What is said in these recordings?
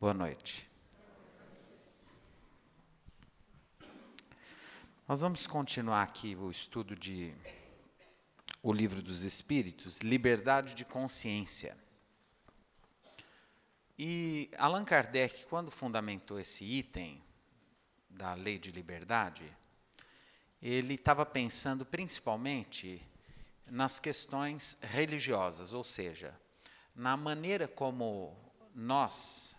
Boa noite. Nós vamos continuar aqui o estudo de O Livro dos Espíritos, Liberdade de Consciência. E Allan Kardec, quando fundamentou esse item da lei de liberdade, ele estava pensando principalmente nas questões religiosas, ou seja, na maneira como nós,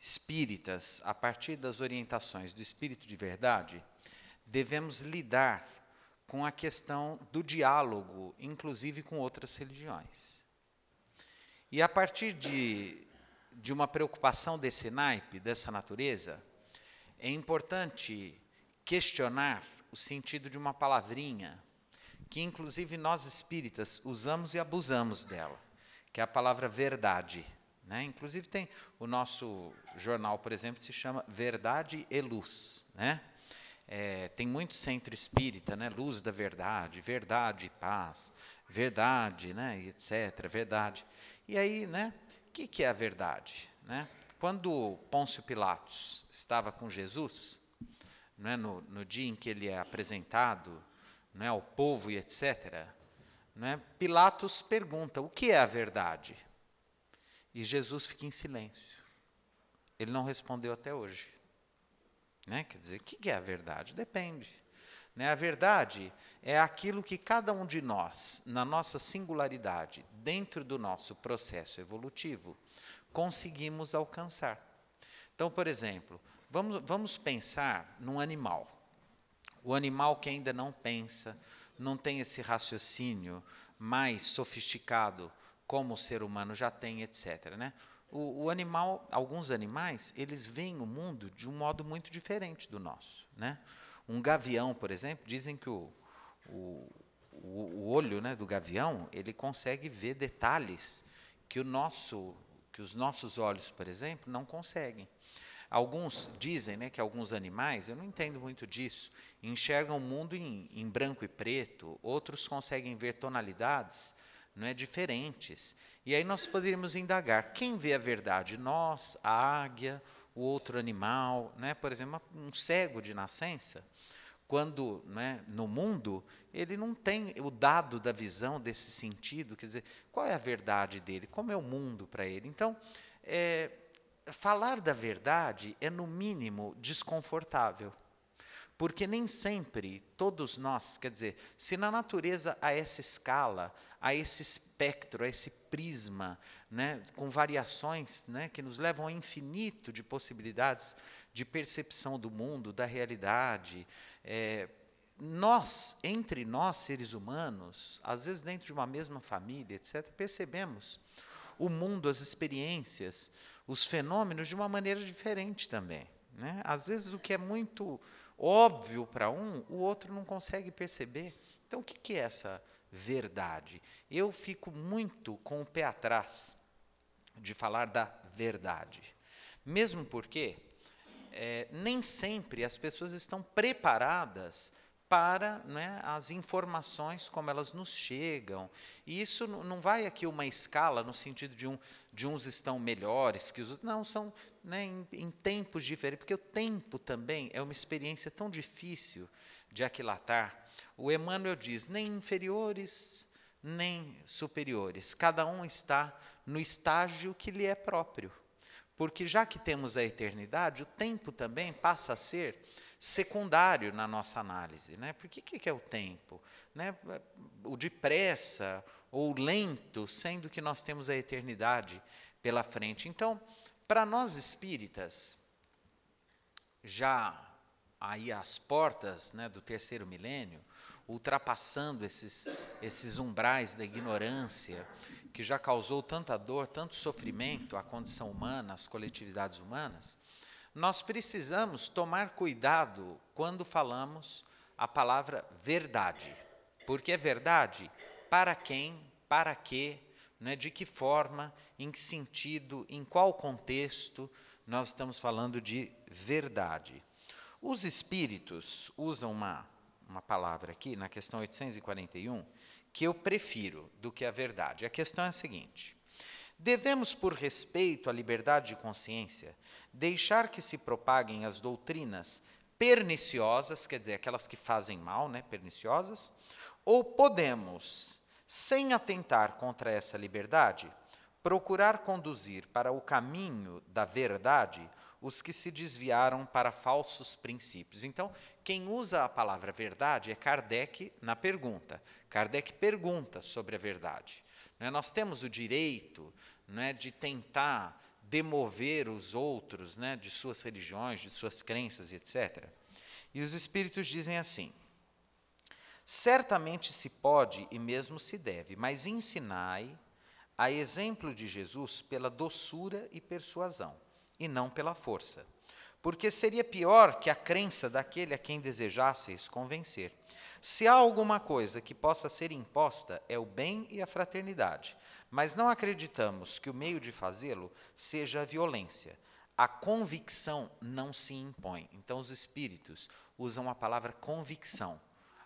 espíritas, a partir das orientações do Espírito de Verdade, devemos lidar com a questão do diálogo, inclusive com outras religiões. E a partir de uma preocupação desse naipe, dessa natureza, é importante questionar o sentido de uma palavrinha que, inclusive, nós espíritas usamos e abusamos dela, que é a palavra verdade. Né? Inclusive, tem o nosso jornal, por exemplo, se chama Verdade e Luz. Né? Tem muito centro espírita, né? Luz da verdade, verdade e paz, verdade, né? E etc., verdade. E aí, né? O que é a verdade? Né? Quando Pôncio Pilatos estava com Jesus, né? no dia em que ele é apresentado, né? Ao povo e etc., né? Pilatos pergunta, o que é a verdade? E Jesus fica em silêncio. Ele não respondeu até hoje. Né? Quer dizer, o que é a verdade? Depende. Né? A verdade é aquilo que cada um de nós, na nossa singularidade, dentro do nosso processo evolutivo, conseguimos alcançar. Então, por exemplo, vamos pensar num animal. O animal que ainda não pensa, não tem esse raciocínio mais sofisticado como o ser humano já tem, etc. Né? O animal, alguns animais, eles veem o mundo de um modo muito diferente do nosso. Né? Um gavião, por exemplo, dizem que o olho, né, do gavião, ele consegue ver detalhes que os nossos olhos, por exemplo, não conseguem. Alguns dizem, né, que alguns animais, eu não entendo muito disso, enxergam o mundo em branco e preto, outros conseguem ver tonalidades, não é, diferentes. E aí nós poderíamos indagar, quem vê a verdade? Nós, a águia, o outro animal, né? Por exemplo, um cego de nascença, quando, né, no mundo, ele não tem o dado da visão desse sentido, quer dizer, qual é a verdade dele? Como é o mundo para ele? Então, falar da verdade é, no mínimo, desconfortável. Porque nem sempre todos nós, quer dizer, se na natureza há essa escala, há esse espectro, há esse prisma, né, com variações, né, que nos levam ao infinito de possibilidades de percepção do mundo, da realidade, nós, entre nós, seres humanos, às vezes dentro de uma mesma família, etc., percebemos o mundo, as experiências, os fenômenos de uma maneira diferente também. Né? Às vezes o que é muito óbvio para um, o outro não consegue perceber. Então, o que é essa verdade? Eu fico muito com o pé atrás de falar da verdade. Mesmo porque nem sempre as pessoas estão preparadas para, né, as informações como elas nos chegam. E isso não vai aqui uma escala no sentido de uns estão melhores que os outros. Não, são, né, em tempos diferentes, porque o tempo também é uma experiência tão difícil de aquilatar. O Emmanuel diz, nem inferiores, nem superiores. Cada um está no estágio que lhe é próprio. Porque já que temos a eternidade, o tempo também passa a ser secundário na nossa análise. Né? Porque o que é o tempo? Né? O depressa ou lento, sendo que nós temos a eternidade pela frente. Então, para nós espíritas, já aí às portas, né, do terceiro milênio, ultrapassando esses umbrais da ignorância, que já causou tanta dor, tanto sofrimento à condição humana, às coletividades humanas, nós precisamos tomar cuidado quando falamos a palavra verdade. Porque é verdade para quem, para quê, né, de que forma, em que sentido, em qual contexto nós estamos falando de verdade. Os espíritos usam uma palavra aqui, na questão 841, que eu prefiro do que a verdade. A questão é a seguinte: Devemos, por respeito à liberdade de consciência, deixar que se propaguem as doutrinas perniciosas, quer dizer, aquelas que fazem mal, né, perniciosas, ou podemos, sem atentar contra essa liberdade, procurar conduzir para o caminho da verdade os que se desviaram para falsos princípios. Então, quem usa a palavra verdade é Kardec na pergunta. Kardec pergunta sobre a verdade. Nós temos o direito, de tentar demover os outros, de suas religiões, de suas crenças, etc. E os espíritos dizem assim: certamente se pode e mesmo se deve, mas ensinai, a exemplo de Jesus, pela doçura e persuasão, e não pela força. Porque seria pior que a crença daquele a quem desejasseis convencer. Se há alguma coisa que possa ser imposta, é o bem e a fraternidade. Mas não acreditamos que o meio de fazê-lo seja a violência. A convicção não se impõe. Então, os espíritos usam a palavra convicção,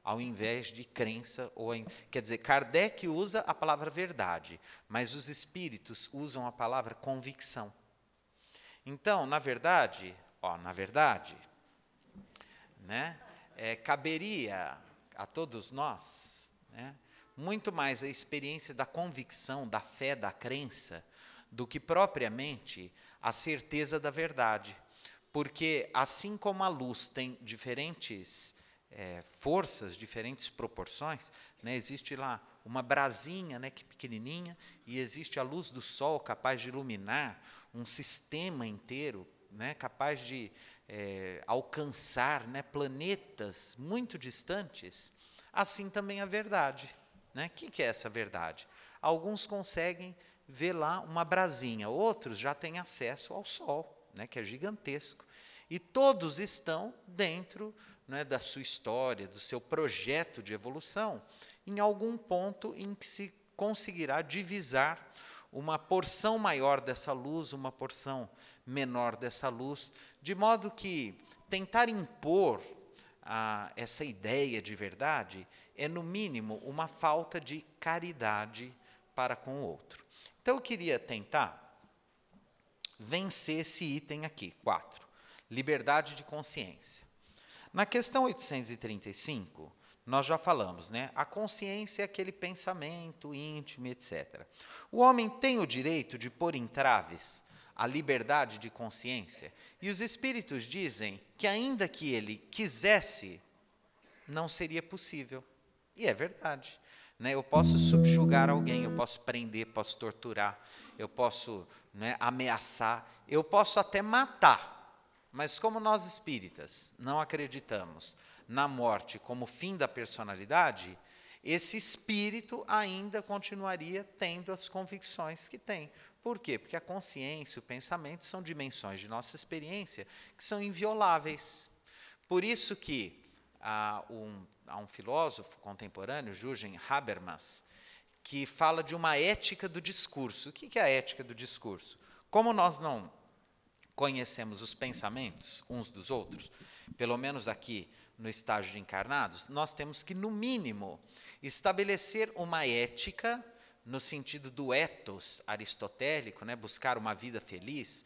ao invés de crença. Quer dizer, Kardec usa a palavra verdade, mas os espíritos usam a palavra convicção. Então, na verdade, caberia a todos nós, muito mais a experiência da convicção, da fé, da crença, do que propriamente a certeza da verdade. Porque, assim como a luz tem diferentes forças, diferentes proporções, existe lá uma brasinha, que é pequenininha, e existe a luz do sol capaz de iluminar um sistema inteiro, capaz de alcançar planetas muito distantes. Assim também a verdade. O que é essa verdade? Alguns conseguem ver lá uma brasinha, outros já têm acesso ao sol, que é gigantesco. E todos estão dentro da sua história, do seu projeto de evolução, em algum ponto em que se conseguirá divisar uma porção maior dessa luz, uma porção menor dessa luz, de modo que tentar impor essa ideia de verdade é, no mínimo, uma falta de caridade para com o outro. Então, eu queria tentar vencer esse item aqui, 4, liberdade de consciência. Na questão 835, nós já falamos, a consciência é aquele pensamento íntimo, etc. O homem tem o direito de pôr entraves à liberdade de consciência, e os espíritos dizem que, ainda que ele quisesse, não seria possível. E é verdade. Eu posso subjugar alguém, eu posso prender, posso torturar, eu posso ameaçar, eu posso até matar. Mas como nós espíritas não acreditamos na morte como fim da personalidade, esse espírito ainda continuaria tendo as convicções que tem. Por quê? Porque a consciência, o pensamento são dimensões de nossa experiência que são invioláveis. Por isso que há um filósofo contemporâneo, Jürgen Habermas, que fala de uma ética do discurso. O que é a ética do discurso? Como nós não conhecemos os pensamentos uns dos outros, pelo menos aqui no estágio de encarnados, nós temos que, no mínimo, estabelecer uma ética, no sentido do ethos aristotélico, buscar uma vida feliz,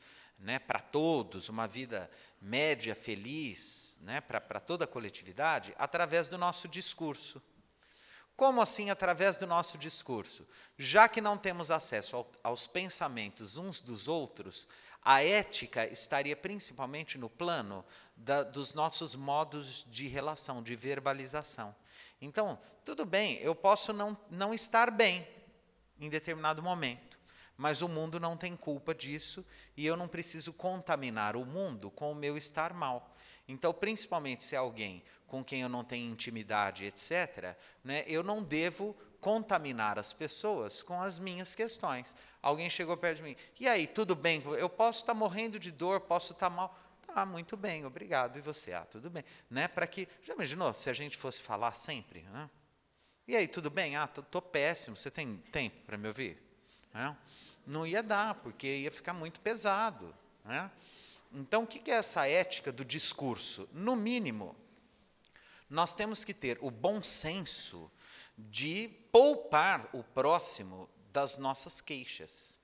para todos, uma vida média feliz, para toda a coletividade, através do nosso discurso. Como assim através do nosso discurso? Já que não temos acesso aos pensamentos uns dos outros, a ética estaria principalmente no plano dos nossos modos de relação, de verbalização. Então, tudo bem, eu posso não estar bem em determinado momento, mas o mundo não tem culpa disso e eu não preciso contaminar o mundo com o meu estar mal. Então, principalmente se é alguém com quem eu não tenho intimidade, etc., eu não devo contaminar as pessoas com as minhas questões. Alguém chegou perto de mim, e aí, tudo bem? Eu posso estar morrendo de dor, posso estar mal. Tá, muito bem, obrigado. E você? Tudo bem. Para que, já imaginou se a gente fosse falar sempre? E aí, tudo bem? Estou péssimo, você tem tempo para me ouvir? Não ia dar, porque ia ficar muito pesado. Então, o que é essa ética do discurso? No mínimo, nós temos que ter o bom senso de poupar o próximo das nossas queixas.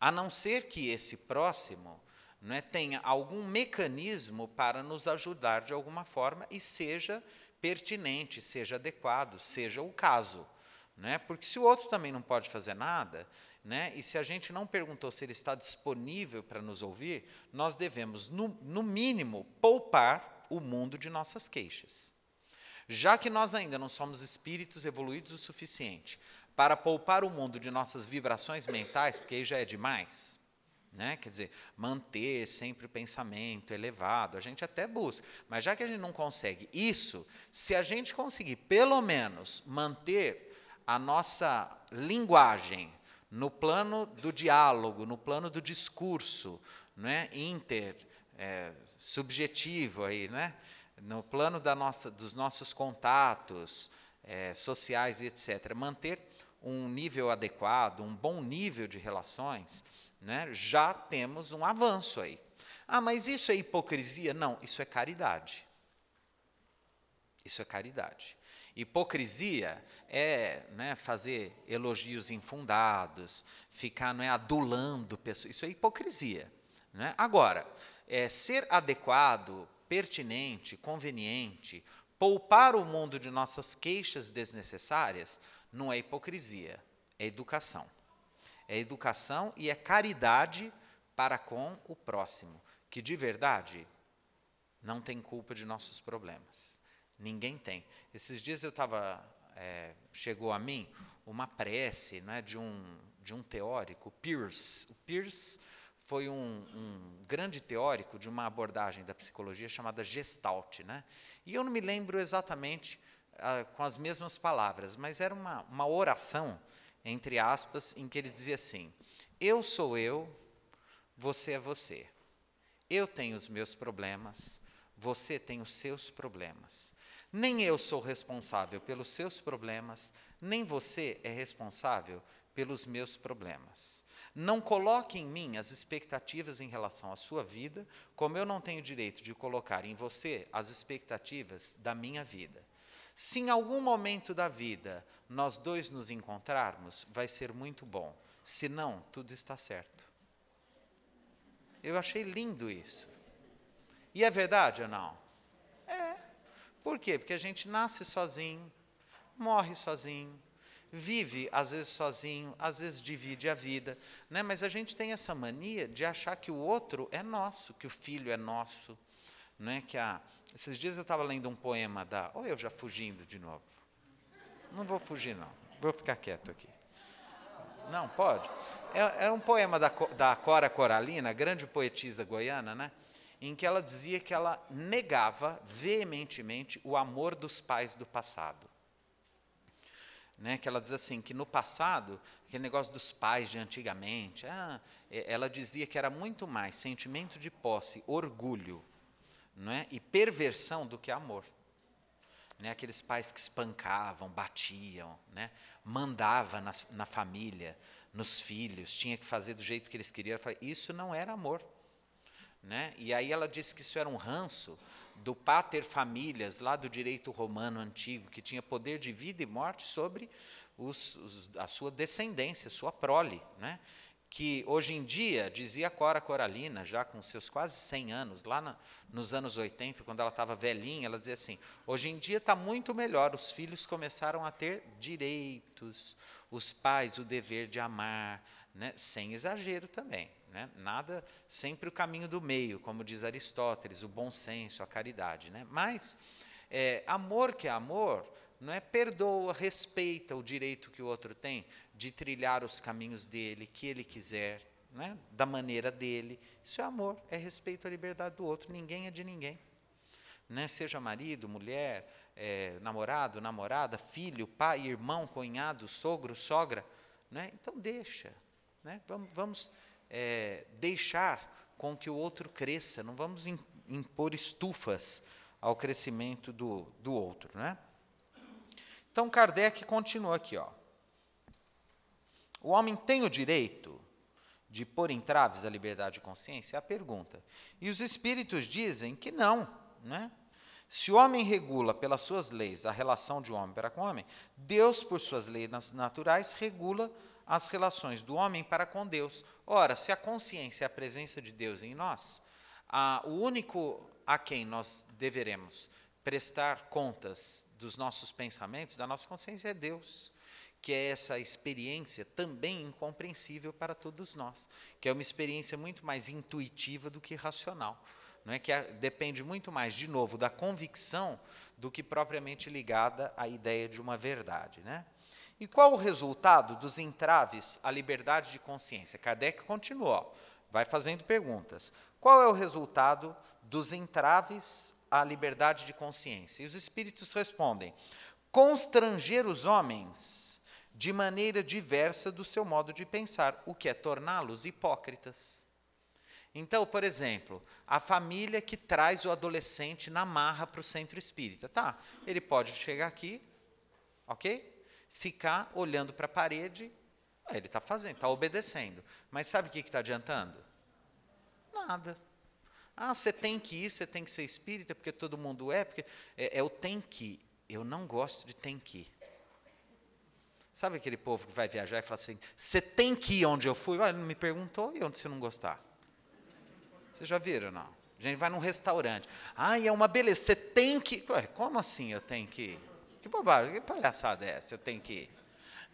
a não ser que esse próximo, né, tenha algum mecanismo para nos ajudar de alguma forma e seja pertinente, seja adequado, seja o caso. Né? Porque se o outro também não pode fazer nada, né, e se a gente não perguntou se ele está disponível para nos ouvir, nós devemos, no mínimo, poupar o mundo de nossas queixas. Já que nós ainda não somos espíritos evoluídos o suficiente para poupar o mundo de nossas vibrações mentais, porque aí já é demais, né? Quer dizer, manter sempre o pensamento elevado, a gente até busca, mas já que a gente não consegue isso, se a gente conseguir pelo menos manter a nossa linguagem no plano do diálogo, no plano do discurso, né, subjetivo aí, né, no plano dos nossos contatos sociais e etc., manter um nível adequado, um bom nível de relações, né, já temos um avanço aí. Ah, mas isso é hipocrisia? Não, isso é caridade. Isso é caridade. Hipocrisia é, né, fazer elogios infundados, ficar, não é, adulando pessoas. Isso é hipocrisia. Né? Agora, ser adequado, pertinente, conveniente, poupar o mundo de nossas queixas desnecessárias, não é hipocrisia, é educação. É educação e é caridade para com o próximo, que de verdade não tem culpa de nossos problemas. Ninguém tem. Esses dias chegou a mim uma prece, né, de um teórico, Peirce. O Peirce foi um grande teórico de uma abordagem da psicologia chamada Gestalt. Né? E eu não me lembro exatamente com as mesmas palavras, mas era uma oração, entre aspas, em que ele dizia assim: eu sou eu, você é você. Eu tenho os meus problemas, você tem os seus problemas. Nem eu sou responsável pelos seus problemas, nem você é responsável pelos meus problemas. Não coloque em mim as expectativas em relação à sua vida, como eu não tenho direito de colocar em você as expectativas da minha vida. Se em algum momento da vida nós dois nos encontrarmos, vai ser muito bom. Se não, tudo está certo. Eu achei lindo isso. E é verdade ou não? É. Por quê? Porque a gente nasce sozinho, morre sozinho, vive às vezes sozinho, às vezes divide a vida, né? Mas a gente tem essa mania de achar que o outro é nosso, que o filho é nosso, né? Esses dias eu estava lendo um poema ou eu já fugindo de novo? Não vou fugir não, vou ficar quieto aqui. Não, pode? É um poema da Cora Coralina, grande poetisa goiana, né? Em que ela dizia que ela negava veementemente o amor dos pais do passado. Né, que ela diz assim, que no passado, aquele negócio dos pais de antigamente, ela dizia que era muito mais sentimento de posse, orgulho, não é, e perversão do que amor. Né, aqueles pais que espancavam, batiam, né, mandava na família, nos filhos, tinha que fazer do jeito que eles queriam. Eu falei, isso não era amor. Né? E aí ela disse que isso era um ranço do pater familias, lá do direito romano antigo, que tinha poder de vida e morte sobre a sua descendência, sua prole. Né? Que hoje em dia, dizia Cora Coralina, já com seus quase 100 anos, lá nos anos 80, quando ela estava velhinha, ela dizia assim, hoje em dia está muito melhor, os filhos começaram a ter direitos, os pais o dever de amar, né? Sem exagero também. Né? Nada, sempre o caminho do meio, como diz Aristóteles, o bom senso, a caridade. Né? Mas amor que é amor, não é, perdoa, respeita o direito que o outro tem de trilhar os caminhos dele, que ele quiser, né? Da maneira dele. Isso é amor, é respeito à liberdade do outro, ninguém é de ninguém. Né? Seja marido, mulher, namorado, namorada, filho, pai, irmão, cunhado, sogro, sogra. Né? Então deixa. Né? Vamos deixar com que o outro cresça, não vamos impor estufas ao crescimento do outro. Né? Então, Kardec continua aqui. O homem tem o direito de pôr entraves à liberdade de consciência? É a pergunta. E os espíritos dizem que não. Né? Se o homem regula pelas suas leis a relação de homem para com homem, Deus, por suas leis naturais, regula as relações do homem para com Deus. Ora, se a consciência é a presença de Deus em nós, o único a quem nós deveremos prestar contas dos nossos pensamentos, da nossa consciência, é Deus, que é essa experiência também incompreensível para todos nós, que é uma experiência muito mais intuitiva do que racional, não é? Que depende muito mais, de novo, da convicção do que propriamente ligada à ideia de uma verdade, né? E qual o resultado dos entraves à liberdade de consciência? Kardec continua, vai fazendo perguntas. Qual é o resultado dos entraves à liberdade de consciência? E os espíritos respondem: constranger os homens de maneira diversa do seu modo de pensar, o que é torná-los hipócritas. Então, por exemplo, a família que traz o adolescente na marra para o centro espírita. Tá, ele pode chegar aqui, ok? Ficar olhando para a parede, ele está fazendo, está obedecendo. Mas sabe o que está adiantando? Nada. Você tem que ir, você tem que ser espírita, porque todo mundo é, porque é o tem que. Eu não gosto de tem que. Sabe aquele povo que vai viajar e fala assim, você tem que ir onde eu fui? Não me perguntou, e onde você não gostar? Vocês já viram, não? A gente vai num restaurante. É uma beleza, você tem que... Ué, como assim eu tenho que ir? Que bobagem, que palhaçada é essa? Eu tenho que ir.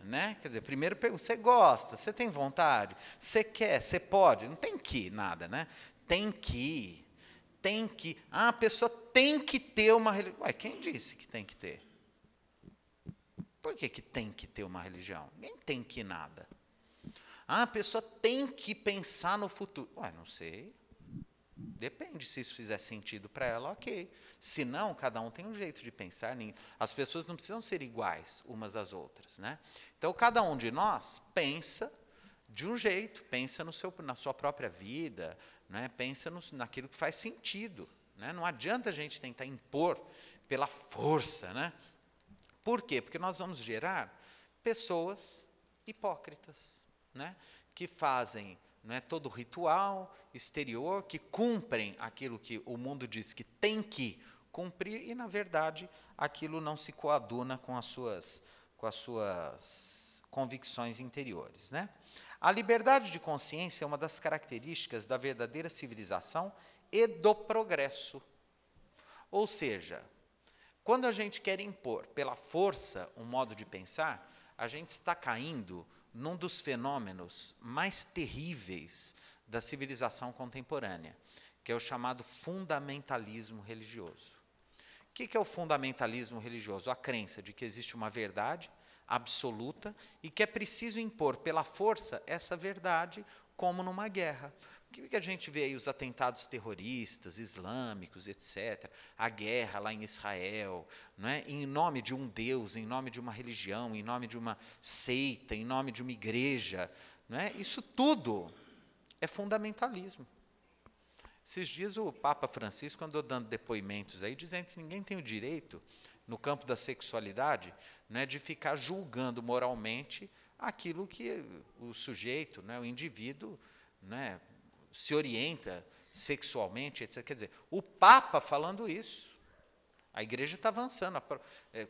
Né? Quer dizer, primeiro pergunta, você gosta, você tem vontade, você quer, você pode, não tem que nada, né? Tem que ir, tem que... a pessoa tem que ter uma religião. Ué, quem disse que tem que ter? Por que tem que ter uma religião? Ninguém tem que nada. A pessoa tem que pensar no futuro. Ué, não sei. Depende, se isso fizer sentido para ela, ok. Se não, cada um tem um jeito de pensar. As pessoas não precisam ser iguais umas às outras, né? Então, cada um de nós pensa de um jeito, pensa na sua própria vida, né? Pensa naquilo que faz sentido. Né? Não adianta a gente tentar impor pela força, né? Por quê? Porque nós vamos gerar pessoas hipócritas, né? Que fazem... não é, todo ritual exterior, que cumprem aquilo que o mundo diz que tem que cumprir, e, na verdade, aquilo não se coaduna com as suas convicções interiores. Né? A liberdade de consciência é uma das características da verdadeira civilização e do progresso. Ou seja, quando a gente quer impor pela força um modo de pensar, a gente está caindo num dos fenômenos mais terríveis da civilização contemporânea, que é o chamado fundamentalismo religioso. O que é o fundamentalismo religioso? A crença de que existe uma verdade absoluta e que é preciso impor pela força essa verdade, como numa guerra. O que a gente vê aí? Os atentados terroristas, islâmicos, etc. A guerra lá em Israel, não é? Em nome de um Deus, em nome de uma religião, em nome de uma seita, em nome de uma igreja. Não é? Isso tudo é fundamentalismo. Esses dias o Papa Francisco andou dando depoimentos aí, dizendo que ninguém tem o direito, no campo da sexualidade, não é, de ficar julgando moralmente aquilo que o sujeito, não é, o indivíduo, não é, se orienta sexualmente, etc. Quer dizer, o Papa falando isso. A igreja está avançando.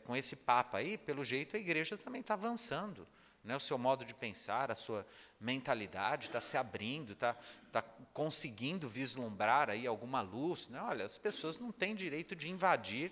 Com esse Papa aí, pelo jeito, a igreja também está avançando. Né? O seu modo de pensar, a sua mentalidade está se abrindo, está conseguindo vislumbrar aí alguma luz. Né? Olha, as pessoas não têm direito de invadir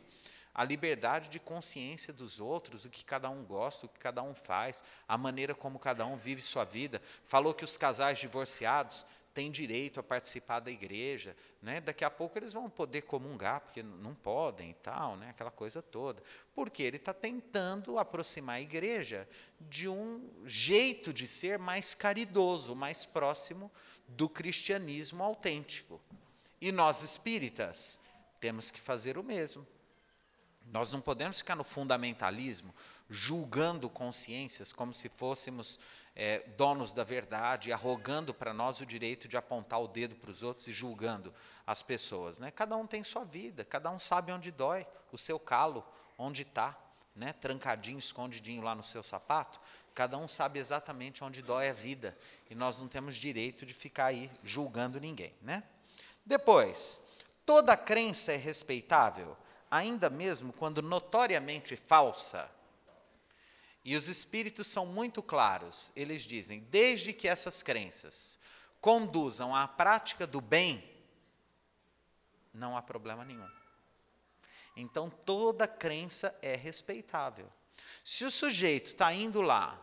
a liberdade de consciência dos outros, o que cada um gosta, o que cada um faz, a maneira como cada um vive sua vida. Falou que os casais divorciados têm direito a participar da igreja, né? Daqui a pouco eles vão poder comungar, porque não podem e tal, né? Aquela coisa toda. Porque ele está tentando aproximar a igreja de um jeito de ser mais caridoso, mais próximo do cristianismo autêntico. E nós, espíritas, temos que fazer o mesmo. Nós não podemos ficar no fundamentalismo, julgando consciências como se fôssemos donos da verdade, arrogando para nós o direito de apontar o dedo para os outros e julgando as pessoas. Né? Cada um tem sua vida, cada um sabe onde dói, o seu calo, onde está, né? Trancadinho, escondidinho lá no seu sapato. Cada um sabe exatamente onde dói a vida, e nós não temos direito de ficar aí julgando ninguém. Né? Depois, toda crença é respeitável, ainda mesmo quando notoriamente falsa. E os espíritos são muito claros. Eles dizem, desde que essas crenças conduzam à prática do bem, não há problema nenhum. Então, toda crença é respeitável. Se o sujeito está indo lá,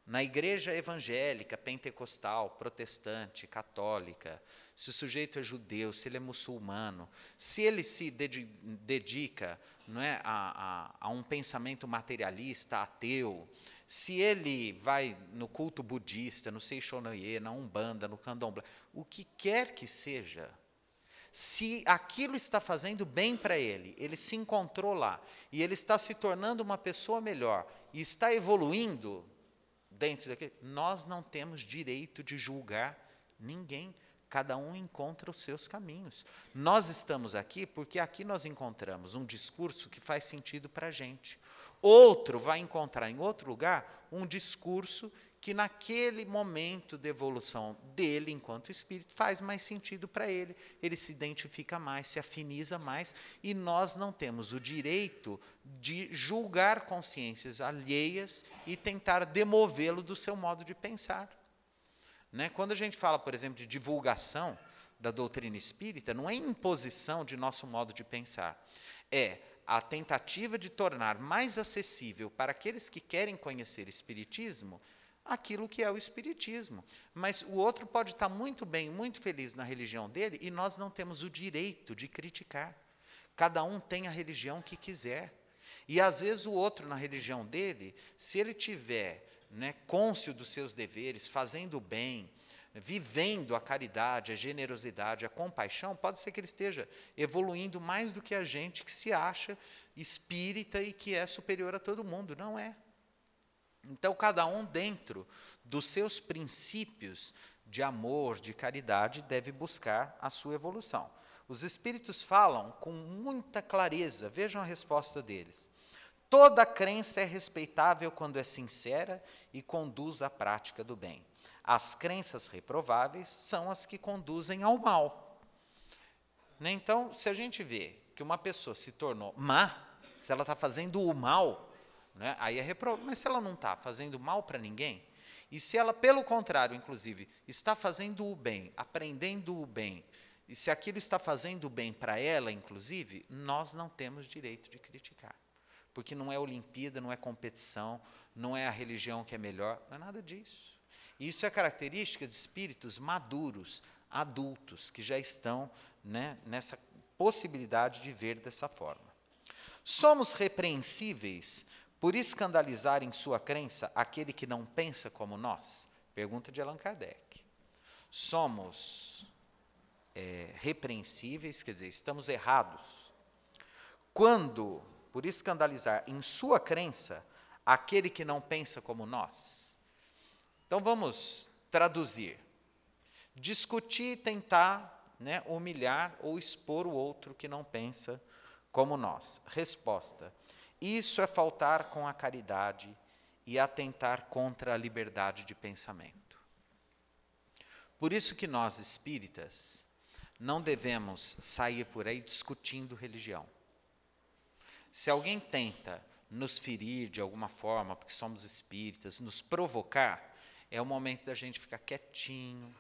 na igreja evangélica, pentecostal, protestante, católica, se o sujeito é judeu, se ele é muçulmano, se ele se dedica, não é, a um pensamento materialista, ateu, se ele vai no culto budista, no Seixonoye, na Umbanda, no Candomblé, o que quer que seja, se aquilo está fazendo bem para ele se encontrou lá, e ele está se tornando uma pessoa melhor, e está evoluindo dentro daquele, nós não temos direito de julgar ninguém. Cada um encontra os seus caminhos. Nós estamos aqui porque aqui nós encontramos um discurso que faz sentido para a gente. Outro vai encontrar em outro lugar um discurso que naquele momento de evolução dele, enquanto espírito, faz mais sentido para ele. Ele se identifica mais, se afiniza mais, e nós não temos o direito de julgar consciências alheias e tentar demovê-lo do seu modo de pensar. Né? Quando a gente fala, por exemplo, de divulgação da doutrina espírita, não é imposição de nosso modo de pensar, é a tentativa de tornar mais acessível para aqueles que querem conhecer espiritismo aquilo que é o espiritismo. Mas o outro pode estar muito bem, muito feliz na religião dele, e nós não temos o direito de criticar. Cada um tem a religião que quiser. E às vezes o outro na religião dele, se ele tiver, né, cônscio dos seus deveres, fazendo o bem, vivendo a caridade, a generosidade, a compaixão, pode ser que ele esteja evoluindo mais do que a gente que se acha espírita e que é superior a todo mundo. Não é. Então, cada um dentro dos seus princípios de amor, de caridade, deve buscar a sua evolução. Os espíritos falam com muita clareza, vejam a resposta deles. Toda crença é respeitável quando é sincera e conduz à prática do bem. As crenças reprováveis são as que conduzem ao mal. Então, se a gente vê que uma pessoa se tornou má, se ela está fazendo o mal, né, aí é reprovável. Mas se ela não está fazendo mal para ninguém, e se ela, pelo contrário, inclusive, está fazendo o bem, aprendendo o bem, e se aquilo está fazendo o bem para ela, inclusive, nós não temos direito de criticar. Porque não é Olimpíada, não é competição, não é a religião que é melhor, não é nada disso. Isso é característica de espíritos maduros, adultos, que já estão, né, nessa possibilidade de ver dessa forma. Somos repreensíveis por escandalizar em sua crença aquele que não pensa como nós? Pergunta de Allan Kardec. Somos repreensíveis, quer dizer, estamos errados, quando, por escandalizar em sua crença aquele que não pensa como nós. Então, vamos traduzir. Discutir e tentar, né, humilhar ou expor o outro que não pensa como nós. Resposta. Isso é faltar com a caridade e atentar contra a liberdade de pensamento. Por isso que nós, espíritas, não devemos sair por aí discutindo religião. Se alguém tenta nos ferir de alguma forma, porque somos espíritas, nos provocar, é o momento da gente ficar quietinho,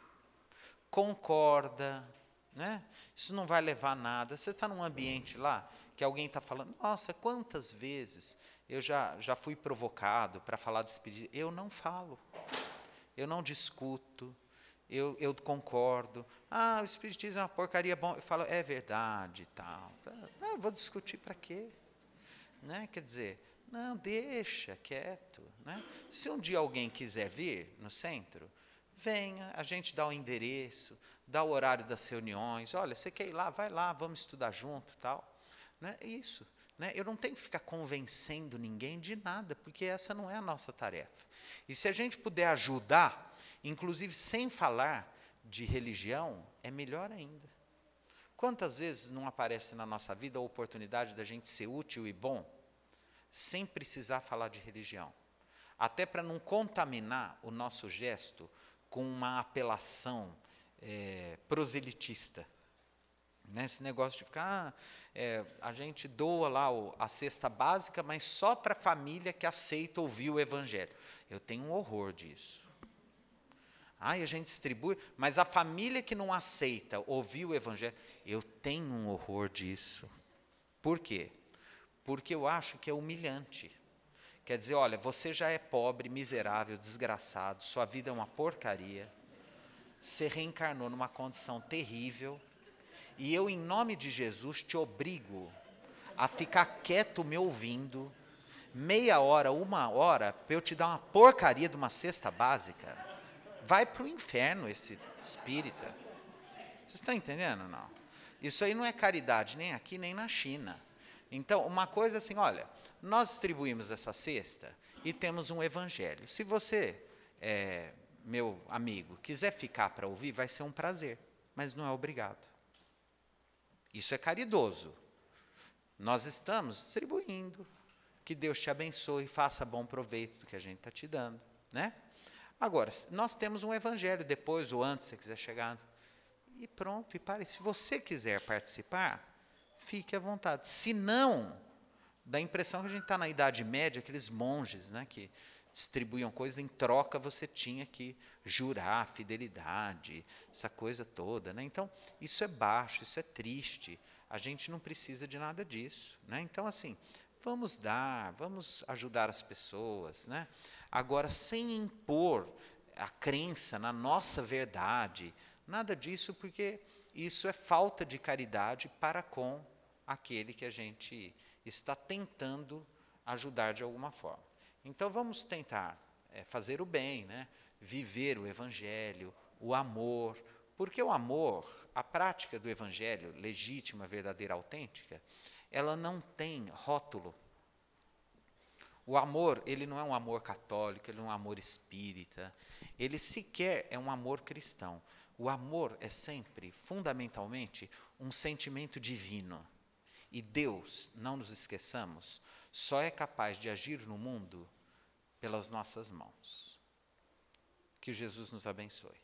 concorda, né? Isso não vai levar a nada. Você está num ambiente lá que alguém está falando, nossa, quantas vezes eu já fui provocado para falar de espiritismo. Eu não falo, eu não discuto, eu concordo. Ah, o espiritismo é uma porcaria, bom. Eu falo, é verdade, tal. Eu vou discutir para quê? Né? Quer dizer, não, deixa quieto. Né? Se um dia alguém quiser vir no centro, venha, a gente dá o endereço, dá o horário das reuniões. Olha, você quer ir lá? Vai lá, vamos estudar junto, tal. Né? Isso. Né? Eu não tenho que ficar convencendo ninguém de nada, porque essa não é a nossa tarefa. E se a gente puder ajudar, inclusive sem falar de religião, é melhor ainda. Quantas vezes não aparece na nossa vida a oportunidade da gente ser útil e bom, sem precisar falar de religião? Até para não contaminar o nosso gesto com uma apelação proselitista. Né? Esse negócio de ficar, a gente doa lá a cesta básica, mas só para a família que aceita ouvir o evangelho. Eu tenho um horror disso. A gente distribui, mas a família que não aceita ouvir o evangelho, eu tenho um horror disso. Por quê? Porque eu acho que é humilhante. Quer dizer, olha, você já é pobre, miserável, desgraçado, sua vida é uma porcaria, você reencarnou numa condição terrível, e eu, em nome de Jesus, te obrigo a ficar quieto me ouvindo, meia hora, 1 hora, para eu te dar uma porcaria de uma cesta básica. Vai para o inferno esse espírita. Vocês estão entendendo ou não? Isso aí não é caridade nem aqui, nem na China. Então, uma coisa assim, olha, nós distribuímos essa cesta e temos um evangelho. Se você, meu amigo, quiser ficar para ouvir, vai ser um prazer, mas não é obrigado. Isso é caridoso. Nós estamos distribuindo. Que Deus te abençoe, faça bom proveito do que a gente está te dando, né? Agora, nós temos um evangelho, depois ou antes, se você quiser chegar, e pronto, e pare. Se você quiser participar, fique à vontade. Se não, dá a impressão que a gente está na Idade Média, aqueles monges, né, que distribuíam coisas, em troca você tinha que jurar fidelidade, essa coisa toda. Né? Então, isso é baixo, isso é triste. A gente não precisa de nada disso. Né? Então, assim, vamos dar, vamos ajudar as pessoas. Né? Agora, sem impor a crença na nossa verdade, nada disso, porque isso é falta de caridade para com aquele que a gente está tentando ajudar de alguma forma. Então, vamos tentar fazer o bem, né? Viver o evangelho, o amor, porque o amor, a prática do evangelho legítima, verdadeira, autêntica, ela não tem rótulo. O amor, ele não é um amor católico, ele não é um amor espírita, ele sequer é um amor cristão. O amor é sempre, fundamentalmente, um sentimento divino. E Deus, não nos esqueçamos, só é capaz de agir no mundo pelas nossas mãos. Que Jesus nos abençoe.